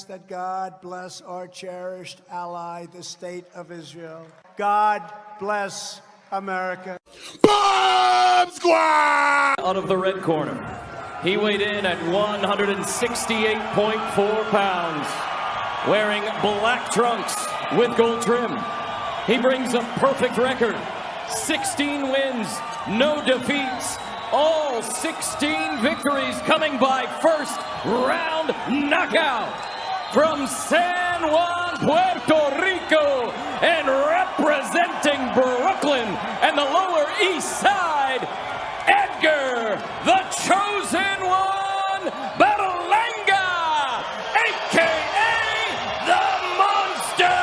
That God bless our cherished ally, the State of Israel. God bless America. Bomb Squad! Out of the red corner. He weighed in at 168.4 pounds, wearing black trunks with gold trim. He brings a perfect record. 16 wins, no defeats. All 16 victories coming by first round knockout. From San Juan, Puerto Rico, and representing Brooklyn and the Lower East Side, Edgar, the Chosen One, Berlanga, a.k.a. the Monster!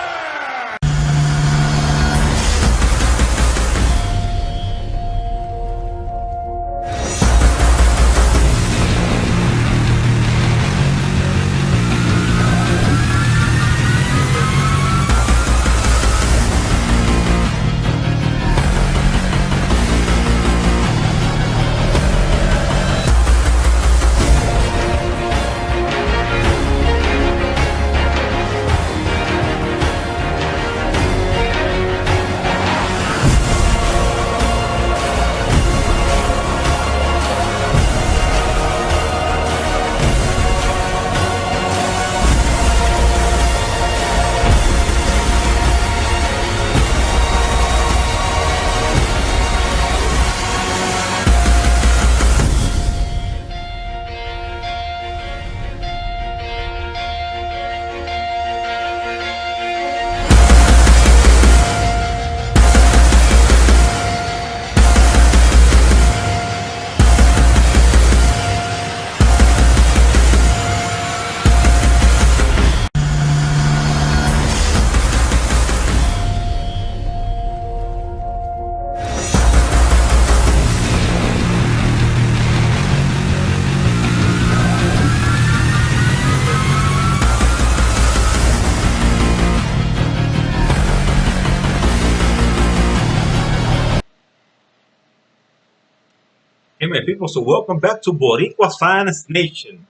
Hey, my people, so welcome back to Boricua's Finest Nation.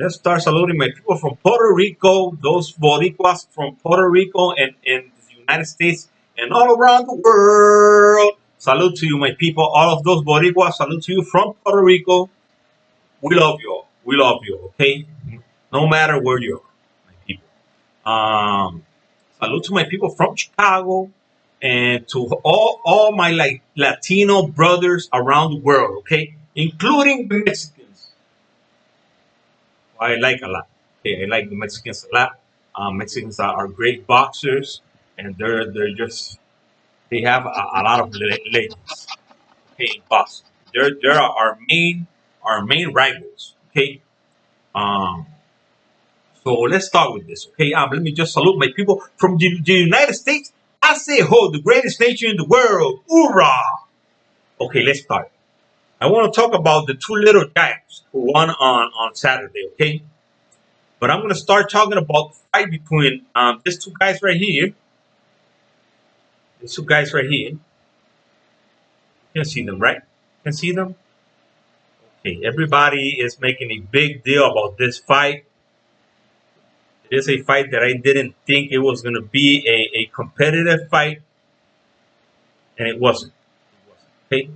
Let's start saluting my people from Puerto Rico, those Boricuas from Puerto Rico and the United States and all around the world. Salute to you, my people, all of those Boricuas. Salute to you from Puerto Rico. We love you all. We love you, okay? No matter where you are, my people. Salute to my people from Chicago. And to all my Latino brothers around the world, okay, including the Mexicans. I like a lot. Okay, I like the Mexicans a lot. Mexicans are great boxers, and they have a lot of ladies. Okay, in boxing. They're our main rivals. Okay. So let's start with this. Okay. Let me just salute my people from the United States. I say ho, the greatest nation in the world. Hoorah! Okay, let's start. I want to talk about the two little giants who won on Saturday, okay? But I'm going to start talking about the fight between these two guys right here. These two guys right here. You can see them, right? You can see them? Okay, everybody is making a big deal about this fight. It is a fight that I didn't think it was going to be a competitive fight, and it wasn't. Okay,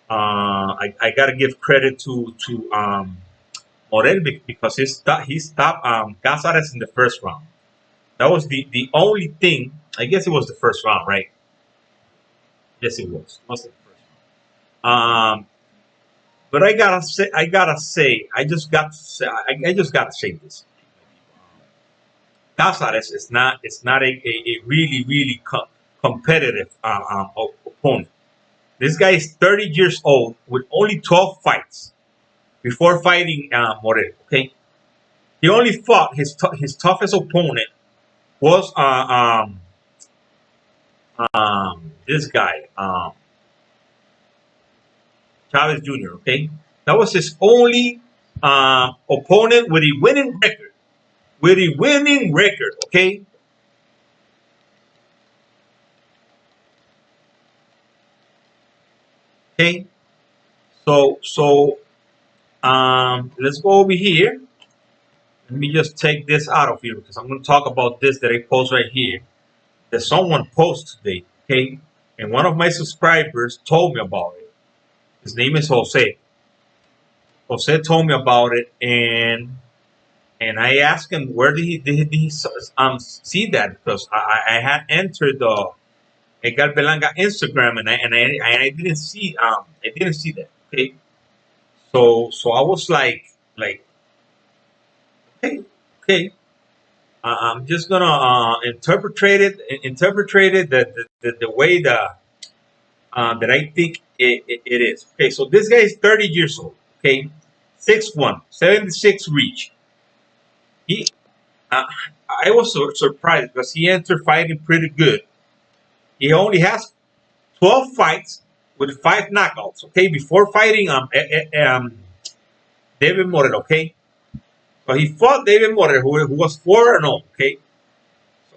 I got to give credit to Morrell because he stopped Cazares in the first round. That was the only thing. I guess it was the first round, right? Yes, it was. It was the first round. But I just got to say this. Cazares is not a really competitive opponent. This guy is 30 years old with only 12 fights before fighting Morrell. Okay, he only fought his toughest opponent was this guy Chavez Jr. Okay, that was his only opponent with a winning record. with a winning record. Okay. Okay. So let's go over here. Let me just take this out of here because I'm going to talk about this that I post right here that someone posted today. Okay. And one of my subscribers told me about it. His name is Jose. Jose told me about it, and I asked him where did he see that, because I had entered the Edgar Berlanga Instagram, and I didn't see that. Okay, so I was like okay, okay, I'm just gonna interpret it the way that I think it is. Okay, so this guy is 30 years old. Okay, 6'1", 76 reach. He, uh, I was surprised because he entered fighting pretty good. He only has 12 fights with 5 knockouts. Okay, before fighting David Morrell. Okay, so he fought David Morrell, who was 4-0. Okay,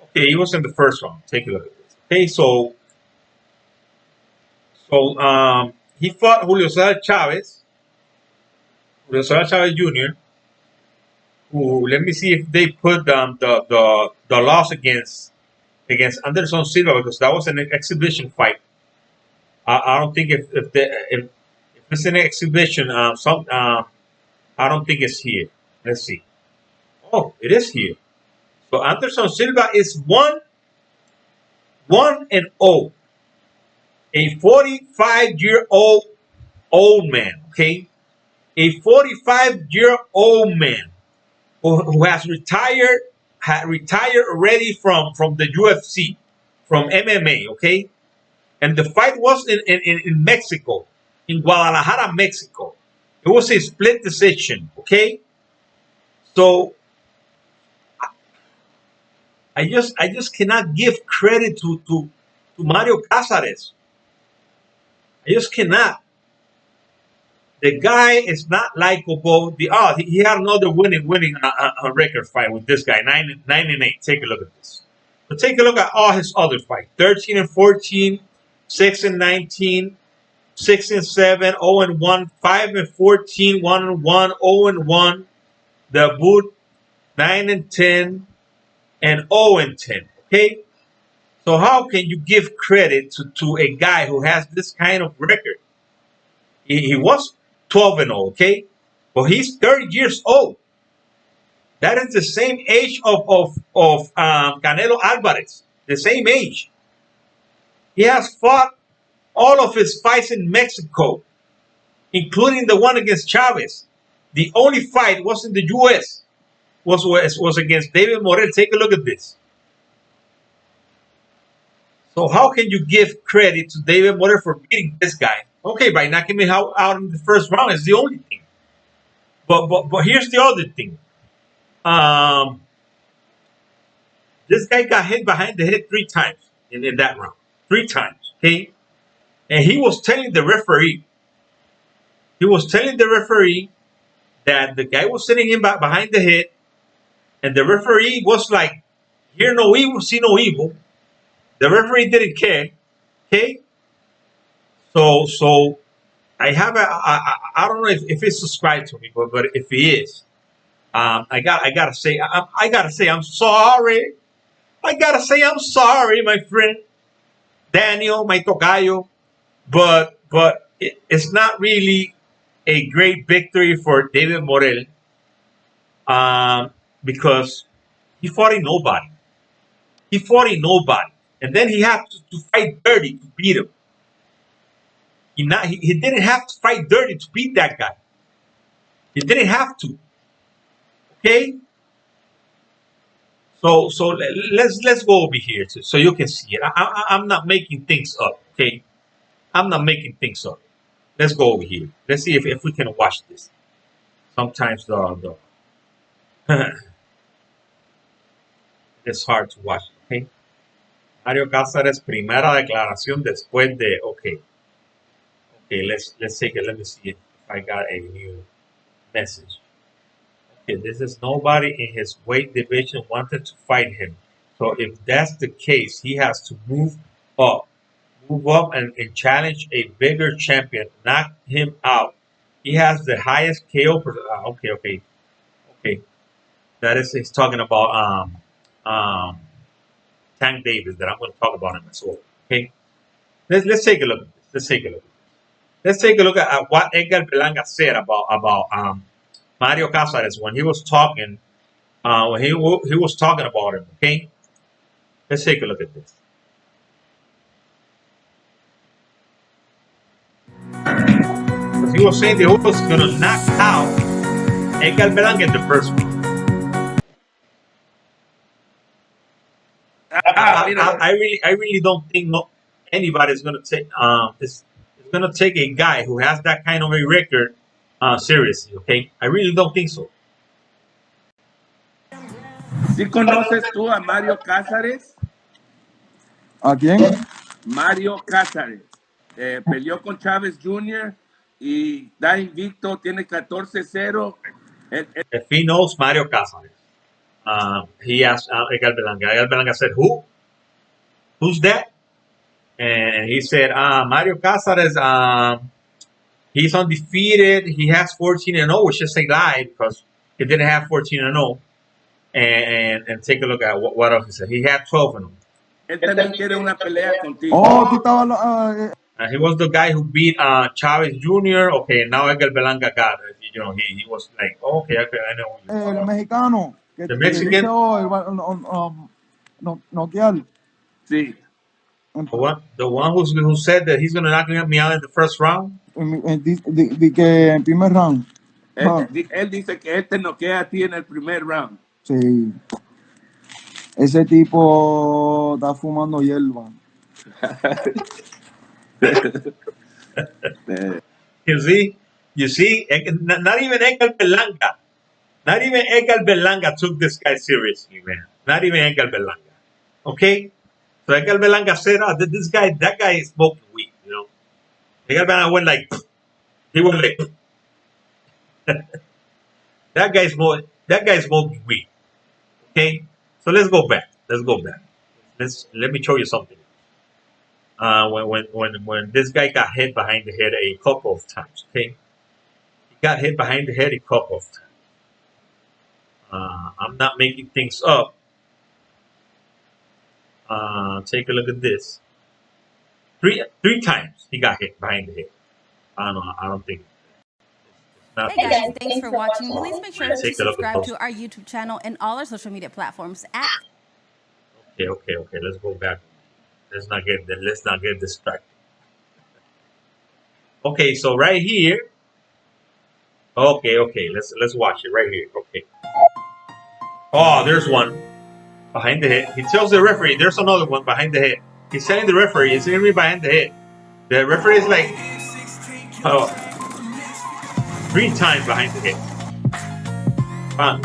okay, he was in the first round. Take a look at this. Okay, so he fought Julio Cesar Chavez Jr., who, let me see if they put the loss against Anderson Silva, because that was an exhibition fight. I don't think if it's an exhibition, I don't think it's here. Let's see. Oh, it is here. So Anderson Silva is 1-0, a 45-year-old man. Okay, a 45-year-old man who has retired already from the UFC, from MMA. Okay, and the fight was in Mexico, in Guadalajara, Mexico. It was a split decision. Okay, so I just cannot give credit to Mario Cazares. I just cannot. The guy is not likable. He had another winning record fight with this guy, 9-8. Take a look at this. But take a look at all his other fights: 13-14, 6-19, 6-7, 0-1, 5-14, 1-1, 0-1. Debut 9-10 and 0-10. Okay, so how can you give credit to a guy who has this kind of record? He was 12-0. Okay, but he's 30 years old. That is the same age of Canelo Alvarez. The same age. He has fought all of his fights in Mexico, including the one against Chavez. The only fight was in the U.S. was against David Morrell. Take a look at this. So how can you give credit to David Morrell for beating this guy? Okay, by knocking him out in the first round is the only thing. But here's the other thing. This guy got hit behind the head 3 times in that round. 3 times. Okay, and he was telling the referee. That the guy was sitting him back behind the head, and the referee was like, "Hear no evil, see no evil." The referee didn't care. Okay, so I have I don't know if it's subscribed to me, but if he is, I gotta say I'm sorry. I gotta say I'm sorry, my friend Daniel, my tocayo, but it's not really a great victory for David Morrell, because he fought in nobody. And then he had to fight dirty to beat him. He didn't have to fight dirty to beat that guy. He didn't have to. Okay. So let's go over here so you can see it. I'm not making things up. Okay. I'm not making things up. Let's go over here. Let's see if we can watch this. Sometimes the it's hard to watch. Okay. Mario Cazares, primera declaración después de. Okay, let's take it. Let me see if I got a new message. Okay, this is nobody in his weight division wanted to fight him. So if that's the case, he has to up, move up and challenge a bigger champion, knock him out. He has the highest KO. Okay. That is, he's talking about Tank Davis. That I'm going to talk about him as well. Okay, let's take a look at this. Let's take a look at what Edgar Berlanga said about Mario Cazares when he was talking he was talking about him. Okay, let's take a look at this. He was saying that he was going to knock out Edgar Berlanga in the first one. I really don't think anybody's going to take it's going to take a guy who has that kind of a record seriously. Okay, I really don't think so. ¿Sí conoces tú a Mario Cazares? ¿A quién? Mario Cazares. Peleó con Chávez Jr. y da invicto, tiene 14-0. If he knows Mario Cazares, he asked Edgar Berlanga. Edgar Berlanga said, "Who? Who's that?" And he said, "Mario Cazares. He's undefeated. He has 14-0, which is a lie because he didn't have 14-0." And take a look at what else he said. He had 12-0. Él también quiere una pelea contigo. Oh, tú estabas. He was the guy who beat Chavez Jr. Okay, now Edgar Berlanga got it. You know, he was like, oh, okay, I know. El mexicano. The Mexican. Noquear. Sí. The one who said that he's going to knock me out in the first round? Que en primer round. Él dice que él te noquea a ti en el primer round. Sí. Ese tipo está fumando hierba. You see, not even Edgar Berlanga. Not even Edgar Berlanga took this guy seriously, man. Not even Edgar Berlanga. Okay? So Edgar Berlanga said, that guy is smoking weed, you know. Edgar Berlanga went like, he went like, that guy's smoking weed. Okay? So let's go back. Let me show you something. When this guy got hit behind the head a couple of times, okay? He got hit behind the head a couple of times. I'm not making things up. Take a look at this. Three times he got hit behind the head. I don't think. Hey guys, thanks for watching. Please make sure to subscribe to our YouTube channel and all our social media platforms at. Okay. Let's go back. Let's not get distracted. Okay, so right here. Okay. Let's watch it right here. Okay. Oh, there's one behind the head. He tells the referee there's another one behind the head. He's telling the referee it's going to be behind the head. The referee is like, 3 times behind the head. Bang.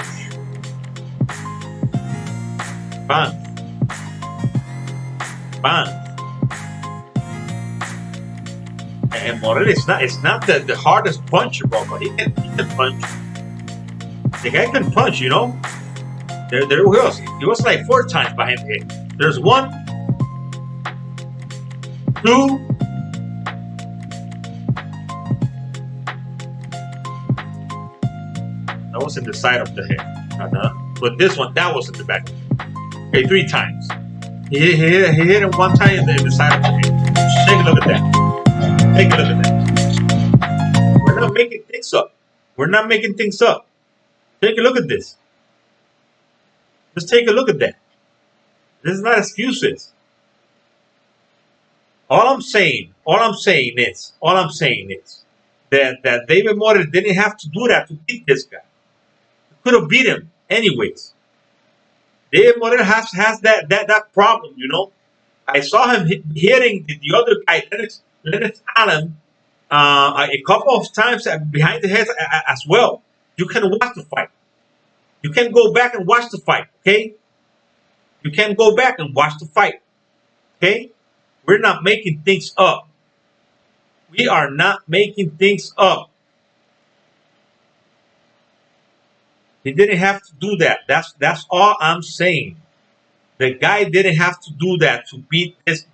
And Morrell it's not the hardest puncher, bro, but he can punch. The guy can punch, you know. There he was. He was like 4 times behind the head. There's 1, 2. That was in the side of the head. But this one, that was in the back. Okay, 3 times. He hit him 1 time in the side of the head. Take a look at that. We're not making things up. Take a look at this. Just take a look at that. This is not excuses. All I'm saying is that David Morrell didn't have to do that to beat this guy. He could have beat him anyways. David Morrell has that problem, you know. I saw him hitting the other guy, Lennox Allen, a couple of times behind the head as well. You can watch the fight. You can go back and watch the fight, okay? You can go back and watch the fight, okay? We're not making things up. We are not making things up. He didn't have to do that. That's all I'm saying. The guy didn't have to do that to beat this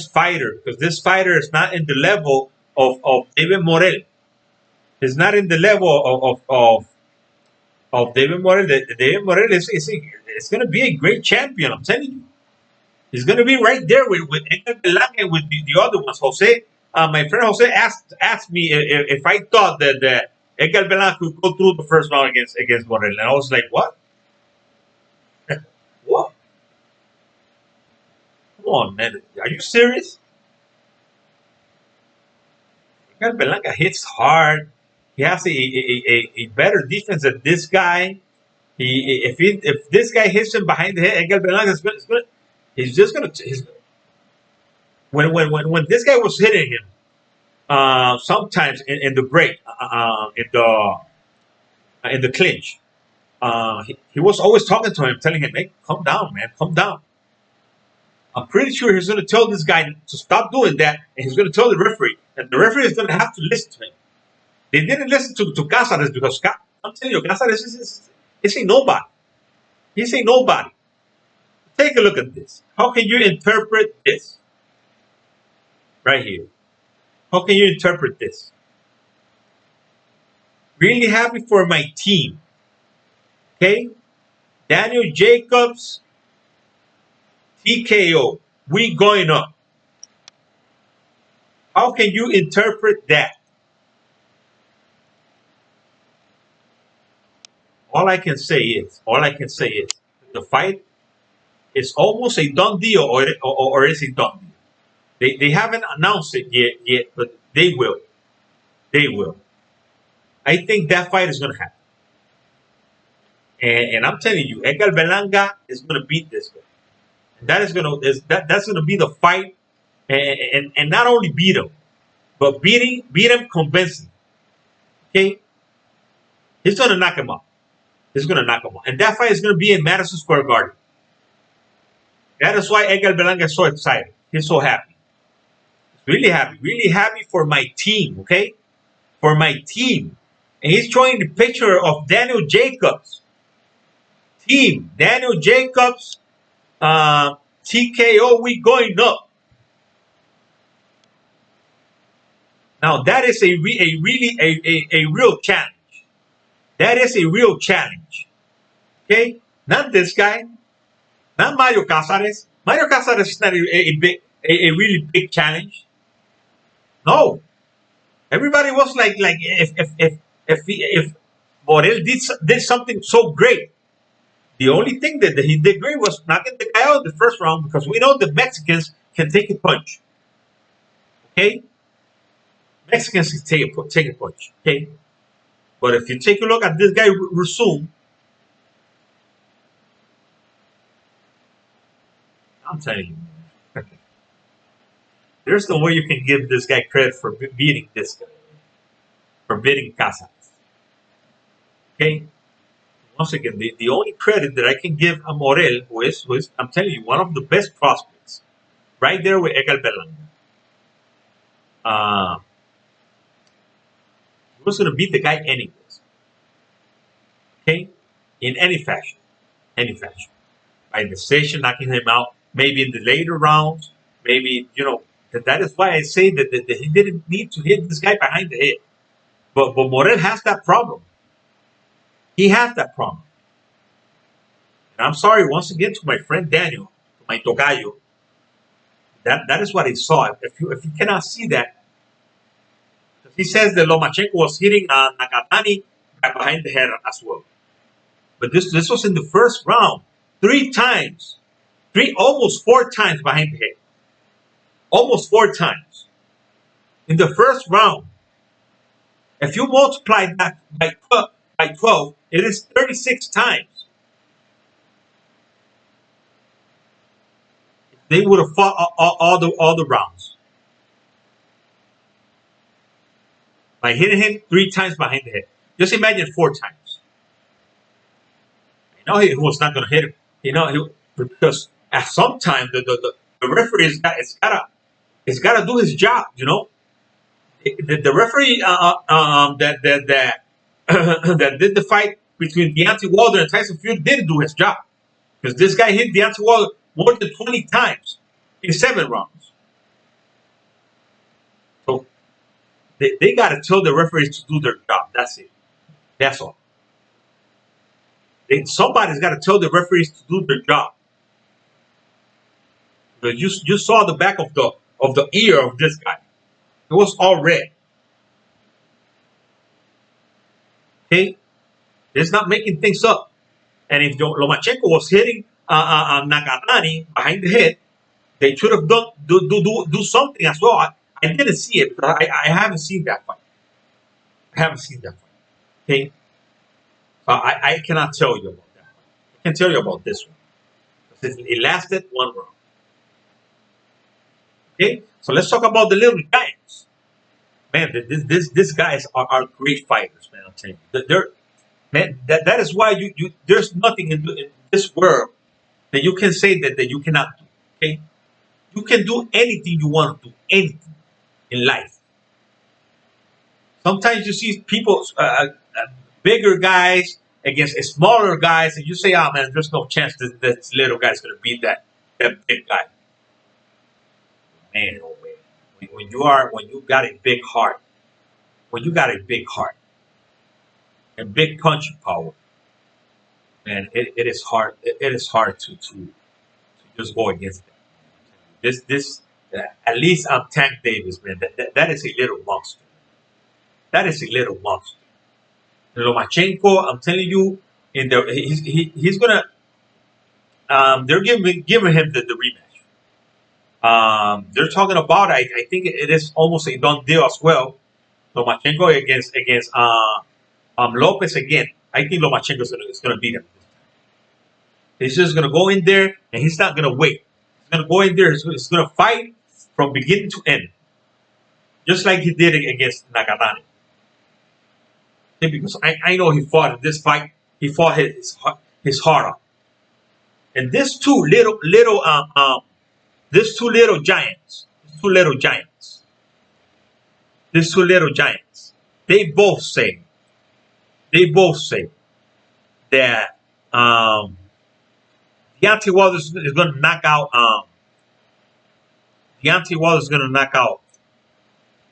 fighter, because this fighter is not in the level of David Morrell. He's not in the level of David Morrell. David Morrell is going to be a great champion. I'm telling you. He's going to be right there with Edgar Berlanga and with the other ones. Jose, my friend Jose asked me if I thought that Edgar Berlanga could go through the first round against Morrell, and I was like, what? What? Come on, man. Are you serious? Edgar Berlanga hits hard. He has a better defense than this guy. If this guy hits him behind the head, Edgar Berlanga is going to. He's just gonna. When this guy was hitting him, sometimes in the break, in the clinch, he was always talking to him, telling him, "Hey, calm down, man, calm down." I'm pretty sure he's going to tell this guy to stop doing that, and he's going to tell the referee, and the referee is going to have to listen to him. They didn't listen to Cazares because I'm telling you, Cazares is a nobody. He's a nobody. Take a look at this. How can you interpret this? Right here. How can you interpret this? Really happy for my team. Okay? Daniel Jacobs, TKO. We going up. How can you interpret that? All I can say is the fight is almost a done deal, or is a done deal. They haven't announced it yet, but they will. They will. I think that fight is going to happen. And I'm telling you, Edgar Berlanga is going to beat this guy. And that's going to be the fight, and not only beat him, but beat him convincing. Okay, he's going to knock him out. He's going to knock him out, and that fight is going to be in Madison Square Garden. That is why Edgar Berlanga is so excited. He's so happy. Really happy for my team, okay? For my team. And he's showing the picture of Daniel Jacobs. Team, Daniel Jacobs, TKO, we going up. Now that is a real challenge. That is a real challenge. Okay? Not this guy. Not Mario Cazares. Mario Cazares is not a really big challenge. No. Everybody was like if Morrell did something so great. The only thing that he did great was knocking the guy out in the first round, because we know the Mexicans can take a punch. Okay? Mexicans can take a punch. Okay? But if you take a look at this guy, Rasul, I'm telling you, there's no way you can give this guy credit for beating this guy, for beating Cazares. Okay? Once again, the only credit that I can give a Morrell, who is, I'm telling you, one of the best prospects, right there with Edgar Berlanga. He was going to beat the guy anyways. Okay? In any fashion. Any fashion. By decision, knocking him out. Maybe in the later rounds. Maybe, that is why I say that he didn't need to hit this guy behind the head. But Morrell has that problem. He has that problem. And I'm sorry once again to my friend Daniel, to my tocayo. That is what he saw. If you cannot see that, he says that Lomachenko was hitting Nakatani behind the head as well. But this was in the first round. 3 times. Almost 4 times behind the head. Almost 4 times. In the first round. If you multiply that by 12, it is 36 times. They would have fought all the rounds. By hitting him 3 times behind the head. Just imagine 4 times. He was not going to hit him. Because at some time the referee is gotta do his job. The referee that did the fight between Deontay Wilder and Tyson Fury didn't do his job. Because this guy hit Deontay Wilder more than 20 times in 7 rounds. So they got to tell the referees to do their job. That's it. That's all. Somebody's got to tell the referees to do their job. Because you saw the back of the ear of this guy. It was all red. Okay? It's not making things up. And if Lomachenko was hitting Nakatani behind the head, they should have do something as well. I didn't see it, but I haven't seen that fight. I haven't seen that fight. Okay? I cannot tell you about that. I can tell you about this one. It lasted 1 round. Okay? So let's talk about the little giants. Man, these guys are great fighters, man. I'm telling you. Man, that is why you there's nothing in this world that you can say that you cannot do. Okay? You can do anything you want to do, anything in life. Sometimes you see people, bigger guys against smaller guys, and you say, "Oh man, there's no chance that this little guy's gonna beat that big guy." Man, oh man, when you got a big heart, and big punching power, man, it is hard. It is hard to just go against that. This at least I'm Tank Davis, man. That is a little monster. That is a little monster. Lomachenko, I'm telling you, he's gonna. They're giving him the rematch. They're talking about. I think it is almost a done deal as well. Lomachenko against Lopez again. I think Lomachenko is gonna beat him. He's just gonna go in there and he's not gonna wait. He's gonna go in there. He's gonna fight from beginning to end, just like he did against Nakatani. Okay, because I know he fought in this fight. He fought his heart out. And these two little giants, they both say that Deontay Wilder is going to knock out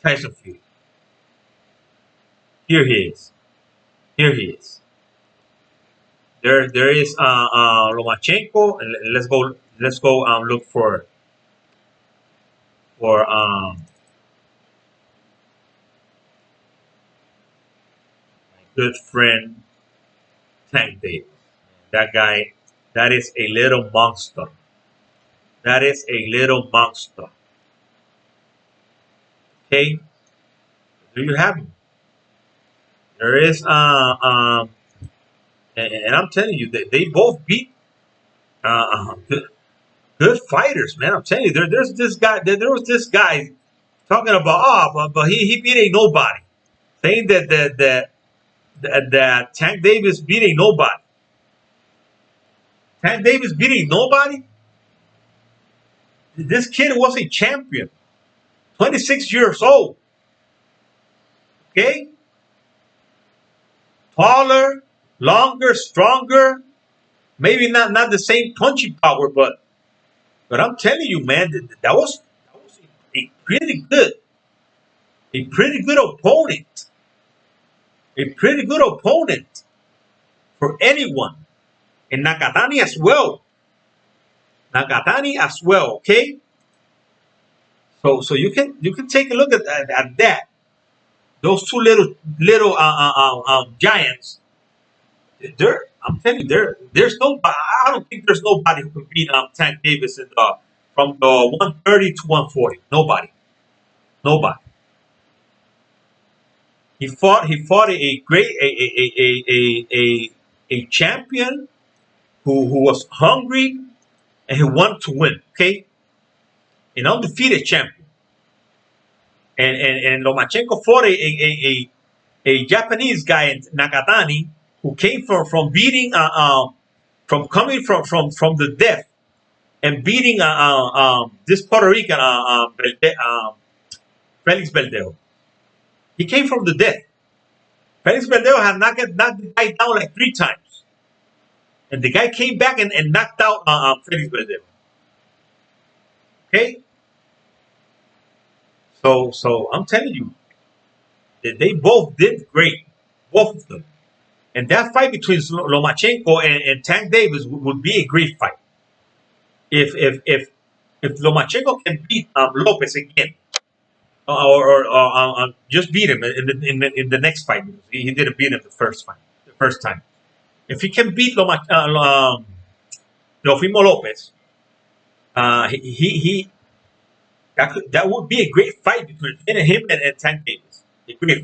Tyson Fury. Here he is. There is Lomachenko, and let's go look for my good friend Tank Davis. That guy, that is a little monster. Okay, there you have him. There is and I'm telling you, they both beat good fighters, man. I'm telling you, there was this guy talking about but he beat a nobody, saying that Tank Davis beat a nobody. Tank Davis beat a nobody. This kid was a champion, 26 years old. Okay. Taller, longer, stronger, maybe not the same punching power, but I'm telling you, man, that was a pretty good opponent, for anyone, and Nakatani as well. Okay. So you can take a look at that. Those two little giants. I'm telling you, there's no. I don't think there's nobody who can beat Tank Davis from the 130 to 140. Nobody. He fought a great a champion who was hungry and he wanted to win. Okay, an undefeated champion. And Lomachenko fought a Japanese guy in Nakatani who came from beating from coming from the death and beating this Puerto Rican Felix Beldeo. He came from the death. Felix Verdejo had knocked the guy down like 3 times. And the guy came back and knocked out Felix Verdejo. Okay? So I'm telling you, that they both did great. Both of them. And that fight between Lomachenko and Tank Davis would be a great fight. If Lomachenko can beat Lopez again, or just beat him in the next fight, because he didn't beat him the first time. If he can beat Teofimo Lopez, that would be a great fight between him and Tank Davis. A great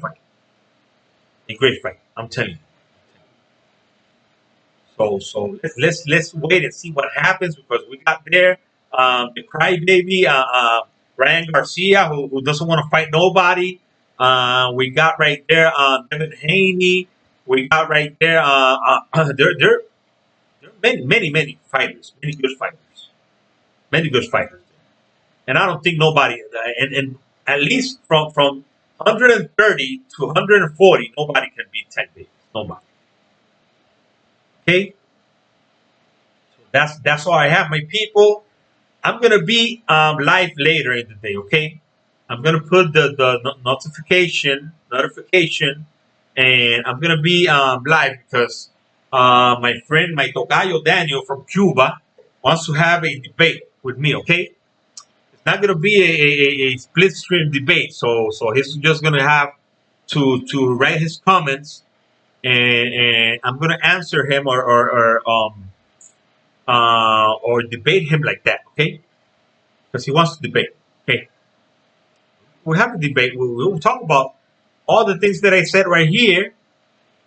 fight. I'm telling you. So let's wait and see what happens, because we got there the crybaby Ryan Garcia, who doesn't want to fight nobody. We got right there Devin Haney. We got right there there are many fighters, many good fighters, and I don't think nobody and at least from 130 to 140, nobody can beat Tank Davis. Nobody. Okay, so that's all I have, my people. I'm gonna be live later in the day. Okay, I'm gonna put the notification, and I'm gonna be live because my friend, my tocayo Daniel from Cuba, wants to have a debate with me. Okay, it's not gonna be a split screen debate. So he's just gonna have to write his comments. And I'm gonna answer him or debate him like that, okay? Because he wants to debate. Okay, we'll have a debate. We'll talk about all the things that I said right here,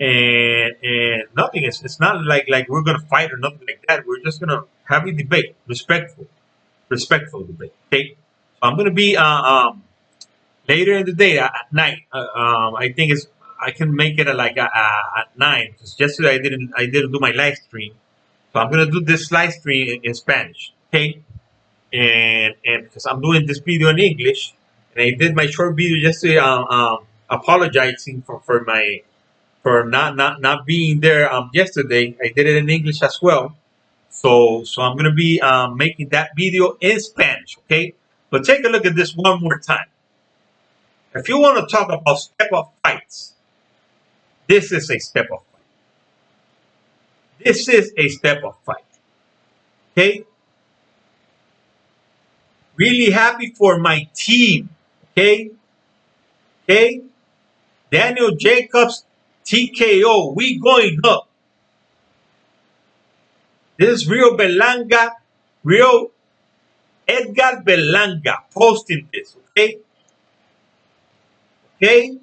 and nothing. It's not like we're gonna fight or nothing like that. We're just gonna have a debate, respectful debate. Okay, so I'm gonna be later in the day at night. I think I can make it at 9, because yesterday I didn't do my live stream, so I'm gonna do this live stream in Spanish, okay? And because I'm doing this video in English, and I did my short video yesterday, apologizing for not being there yesterday. I did it in English as well, so I'm gonna be making that video in Spanish, okay? But take a look at this one more time. If you want to talk about step-up fights, this is a step-up fight. Okay? Really happy for my team. Okay? Daniel Jacobs, TKO. We going up. This is real Edgar Berlanga posting this. Okay?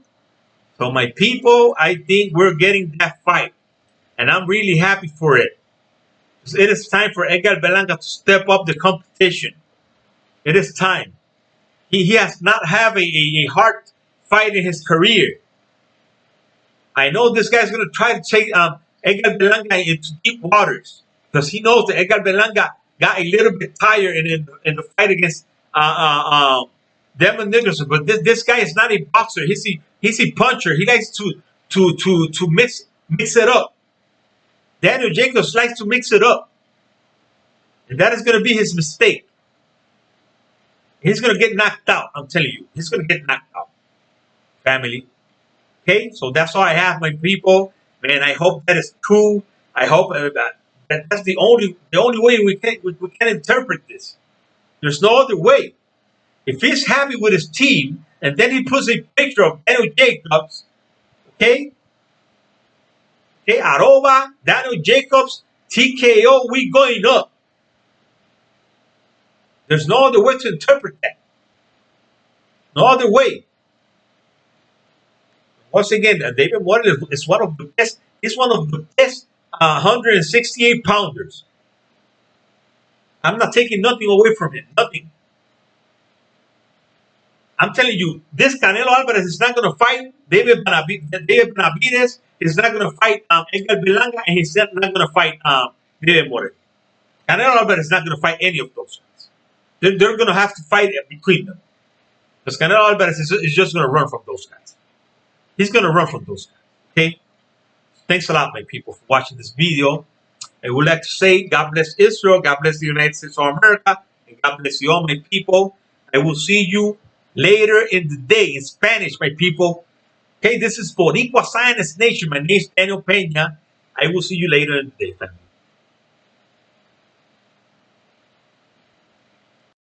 So my people, I think we're getting that fight, and I'm really happy for it. It is time for Edgar Berlanga to step up the competition. It is time. He has not had a hard fight in his career. I know this guy's going to try to take Edgar Berlanga into deep waters, because he knows that Edgar Berlanga got a little bit tired in the fight against Devin Nicholson. But this guy is not a boxer. He's a puncher. He likes to mix it up. Daniel Jacobs likes to mix it up, and that is going to be his mistake. He's going to get knocked out. I'm telling you, he's going to get knocked out. Family. Okay, so that's all I have, my people. Man, I hope that is true. I hope that's the only way we can interpret this. There's no other way. If he's happy with his team, and then he puts a picture of Daniel Jacobs, okay, arroba Daniel Jacobs, TKO, we going up. There's no other way to interpret that. No other way. Once again, David Morrell is one of the best. He's one of the best 168 pounders. I'm not taking nothing away from him. Nothing. I'm telling you, this Canelo Alvarez is not going to fight David Benavidez. He's not going to fight Edgar Berlanga, and he's not going to fight David Morrell. Canelo Alvarez is not going to fight any of those guys. They're going to have to fight between them. Because Canelo Alvarez is just going to run from those guys. He's going to run from those guys. Okay? Thanks a lot, my people, for watching this video. I would like to say God bless Israel, God bless the United States of America, and God bless you all, my people. I will see you later in the day in Spanish, my people. Okay, this is for Equal Science Nation. My name is Daniel Peña. I will see you later in the day, family.